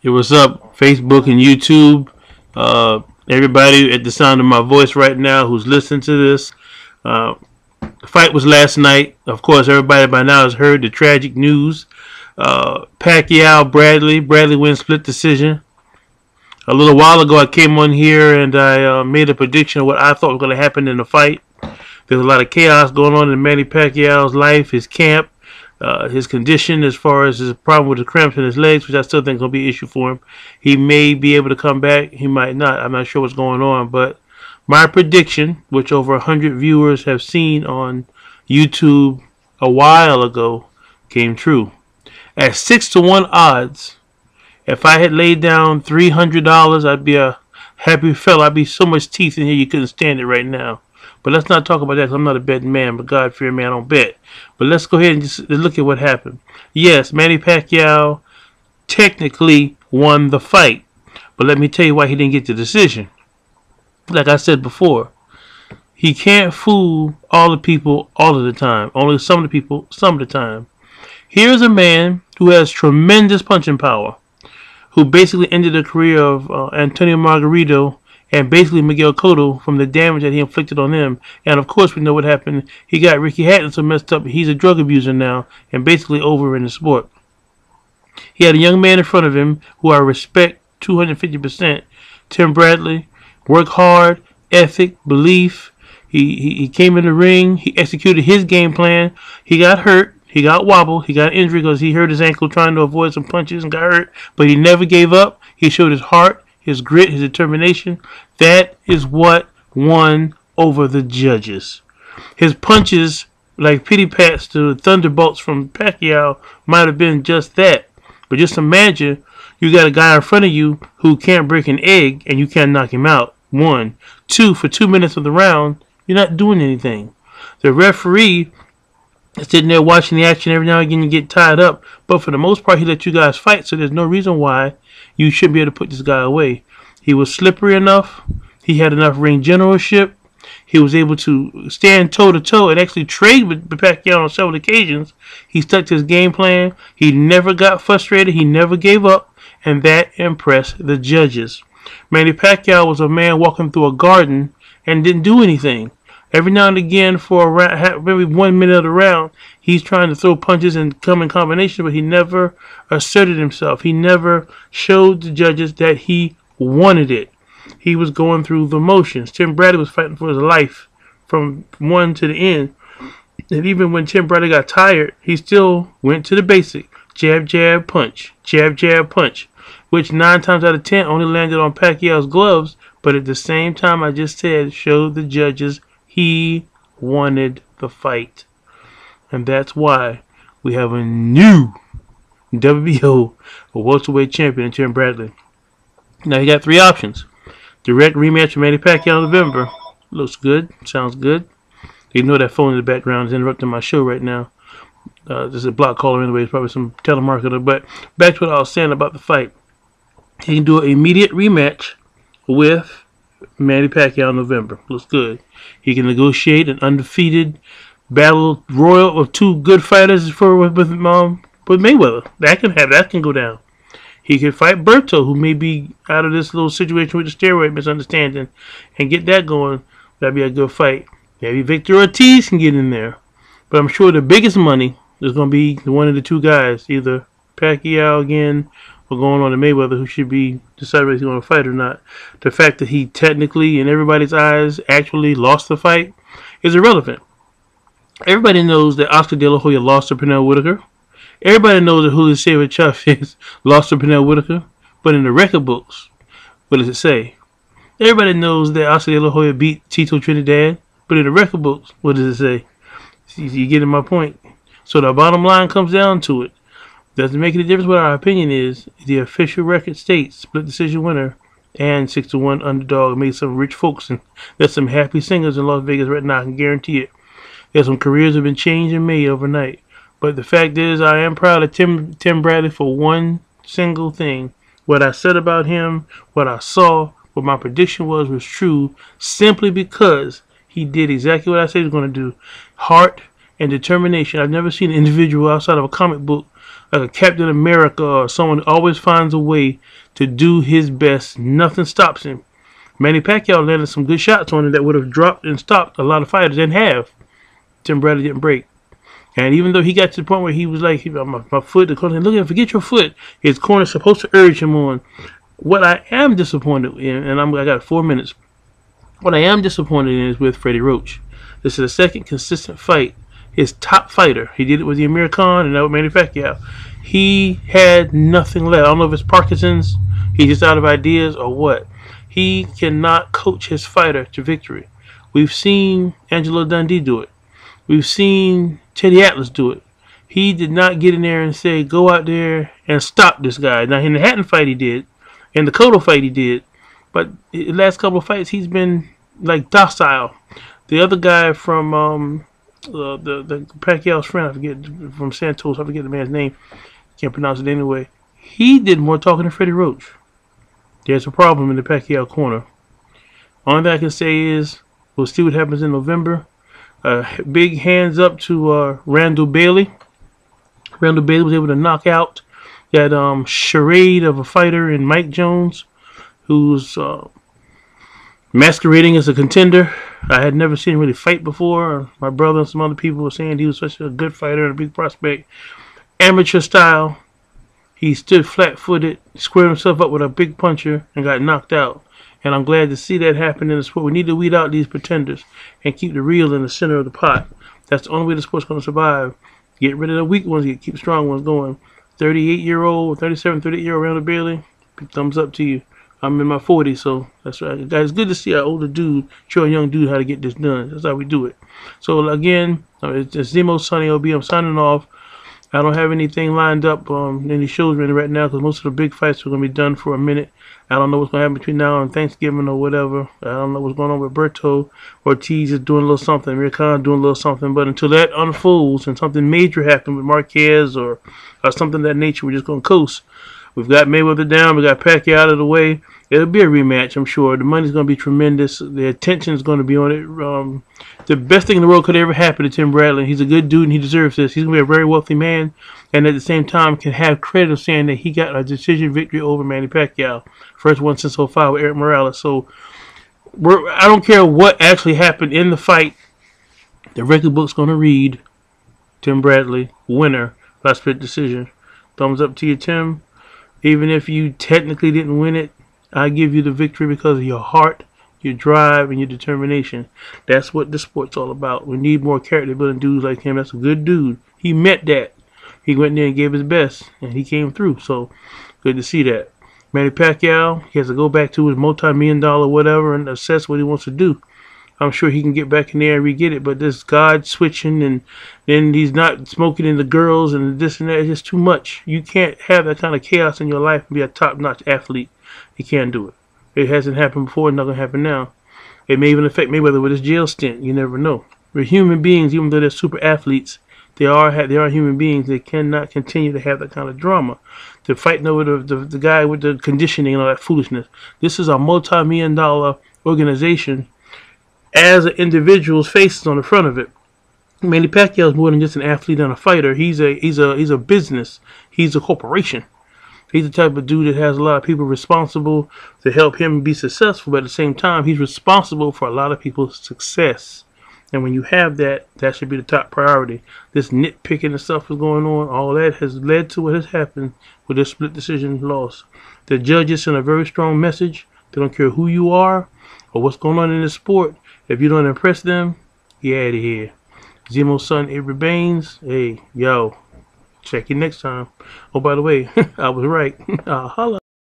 What's up, Facebook and YouTube? Everybody at the sound of my voice right now who's listening to this. The fight was last night. Of course, everybody by now has heard the tragic news. Pacquiao, Bradley. Bradley wins split decision. A little while ago, I came on here and I made a prediction of what I thought was going to happen in the fight. There's a lot of chaos going on in Manny Pacquiao's life, his camp. His condition as far as his problem with the cramps in his legs, which I still think is going to be an issue for him. He may be able to come back. He might not. I'm not sure what's going on. But my prediction, which over 100 viewers have seen on YouTube a while ago, came true. At 6-to-1 odds, if I had laid down $300, I'd be a happy fella. I'd be so much teeth in here you couldn't stand it right now. But let's not talk about that because I'm not a betting man, but God-fearing man, I don't bet. But let's go ahead and just look at what happened. Yes, Manny Pacquiao technically won the fight. But let me tell you why he didn't get the decision. Like I said before, he can't fool all the people all of the time. Only some of the people some of the time. Here's a man who has tremendous punching power, who basically ended the career of Antonio Margarito and basically Miguel Cotto from the damage that he inflicted on them. And of course we know what happened. He got Ricky Hatton so messed up. He's a drug abuser now and basically over in the sport. He had a young man in front of him who I respect 250%. Tim Bradley, work hard, ethic, belief. He came in the ring. He executed his game plan. He got hurt. He got wobbled. He got injured because he hurt his ankle trying to avoid some punches and got hurt. But he never gave up. He showed his heart, his grit, his determination. That is what won over the judges. His punches, like pity pats to thunderbolts from Pacquiao, might have been just that. But just imagine you got a guy in front of you who can't break an egg and you can't knock him out. 1. 2, for 2 minutes of the round, you're not doing anything. The referee is sitting there watching the action. Every now and again you get tied up. But for the most part, he let you guys fight. So there's no reason why you shouldn't be able to put this guy away. He was slippery enough. He had enough ring generalship. He was able to stand toe-to-toe and actually trade with Pacquiao on several occasions. He stuck to his game plan. He never got frustrated. He never gave up. And that impressed the judges. Manny Pacquiao was a man walking through a garden and didn't do anything. Every now and again, for a round, maybe 1 minute of the round, he's trying to throw punches and come in combination, but he never asserted himself. He never showed the judges that he wanted it. He was going through the motions. Tim Bradley was fighting for his life from one to the end. And even when Tim Bradley got tired, he still went to the basic. Jab, jab, punch. Jab, jab, punch. Which 9 times out of 10 only landed on Pacquiao's gloves. But at the same time I just said, showed the judges he wanted the fight. And that's why we have a new WBO welterweight champion in Tim Bradley. Now you got 3 options. Direct rematch with Manny Pacquiao in November. Looks good. Sounds good. You know that phone in the background is interrupting my show right now. This is a block caller anyway. It's probably some telemarketer. But back to what I was saying about the fight. He can do an immediate rematch with Manny Pacquiao in November. Looks good. He can negotiate an undefeated battle royal of 2 good fighters with Mayweather. That can go down. He could fight Berto, who may be out of this little situation with the steroid misunderstanding, and get that going. That'd be a good fight. Maybe Victor Ortiz can get in there. But I'm sure the biggest money is going to be one of the 2 guys, either Pacquiao again or going on to Mayweather, who should be decided whether he's going to fight or not. The fact that he technically, in everybody's eyes, actually lost the fight is irrelevant. Everybody knows that Oscar De La Hoya lost to Pernell Whitaker. Everybody knows that Julio Cesar Chavez lost to Pernell Whitaker. But in the record books, what does it say? Everybody knows that Oscar De La Hoya beat Tito Trinidad. But in the record books, what does it say? You getting my point? So the bottom line comes down to it. Doesn't make any difference what our opinion is. The official record states split decision winner and 6-to-1 underdog. Made some rich folks, and there's some happy singers in Las Vegas right now. I can guarantee it. There's some careers have been changed and made overnight. But the fact is, I am proud of Tim Bradley for one single thing. What I said about him, what I saw, what my prediction was true, simply because he did exactly what I said he was going to do. Heart and determination. I've never seen an individual outside of a comic book, like a Captain America or someone who always finds a way to do his best. Nothing stops him. Manny Pacquiao landed some good shots on him that would have dropped and stopped a lot of fighters, and have. Tim Bradley didn't break. And even though he got to the point where he was like, my foot, the corner, look at him, forget your foot. His corner's supposed to urge him on. What I am disappointed in, and I got 4 minutes. What I am disappointed in is with Freddie Roach. This is the second consistent fight. His top fighter. He did it with the Amir Khan and now with Manny Pacquiao. He had nothing left. I don't know if it's Parkinson's, he's just out of ideas, or what. He cannot coach his fighter to victory. We've seen Angelo Dundee do it. We've seen Teddy Atlas do it. He did not get in there and say, go out there and stop this guy. Now, in the Hatton fight he did. In the Cotto fight he did. But the last couple of fights he's been like docile. The other guy from the Pacquiao's friend, I forget, from Santos, I forget the man's name. Can't pronounce it anyway. He did more talking than Freddie Roach. There's a problem in the Pacquiao corner. Only thing I can say is we'll see what happens in November. Big hands up to Randall Bailey. Randall Bailey was able to knock out that charade of a fighter in Mike Jones, who's masquerading as a contender. I had never seen him really fight before. My brother and some other people were saying he was such a good fighter and a big prospect. Amateur style. He stood flat-footed, squared himself up with a big puncher, and got knocked out. And I'm glad to see that happen in the sport. We need to weed out these pretenders and keep the real in the center of the pot. That's the only way the sport's going to survive. Get rid of the weak ones, keep the strong ones going. 38-year-old, 37, 38-year-old Randall Bailey, big thumbs up to you. I'm in my 40s, so that's right. It's good to see an older dude show a young dude how to get this done. That's how we do it. So again, it's zemoson LB. I'm signing off. I don't have anything lined up, any shows ready right now, because most of the big fights are going to be done for a minute. I don't know what's going to happen between now and Thanksgiving or whatever. I don't know what's going on with Berto. Ortiz is doing a little something. Amir Khan doing a little something. But until that unfolds and something major happens with Marquez or something of that nature, we're just going to coast. We've got Mayweather down. We got Pacquiao out of the way. It'll be a rematch, I'm sure. The money's going to be tremendous. The attention is going to be on it. The best thing in the world could ever happen to Tim Bradley. He's a good dude and he deserves this. He's going to be a very wealthy man, and at the same time can have credit of saying that he got a decision victory over Manny Pacquiao. First one since 05 with Eric Morales. So I don't care what actually happened in the fight. The record book's going to read Tim Bradley, winner by split decision. Thumbs up to you, Tim. Even if you technically didn't win it, I give you the victory because of your heart, your drive, and your determination. That's what the sport's all about. We need more character building dudes like him. That's a good dude. He met that. He went there and gave his best, and he came through. So, good to see that. Manny Pacquiao, he has to go back to his multi-million-dollar whatever and assess what he wants to do. I'm sure he can get back in there and re-get it, but this God switching and then he's not smoking in the girls and this and that is just too much. You can't have that kind of chaos in your life and be a top-notch athlete. You can't do it. It hasn't happened before, it's not going to happen now. It may even affect Mayweather with his jail stint. You never know. We're human beings, even though they're super athletes. They are human beings. They cannot continue to have that kind of drama. They're fighting over the guy with the conditioning and all that foolishness. This is a multi-million-dollar organization as an individual's face is on the front of it. Manny Pacquiao is more than just an athlete and a fighter. He's a business. He's a corporation. He's the type of dude that has a lot of people responsible to help him be successful, but at the same time, he's responsible for a lot of people's success. And when you have that, that should be the top priority. This nitpicking and stuff is going on. All that has led to what has happened with this split decision loss. The judges send a very strong message. They don't care who you are or what's going on in the sport. If you don't impress them, get out of here. zemoson, it remains. Hey, yo, check you next time. Oh, by the way, I was right. Holla.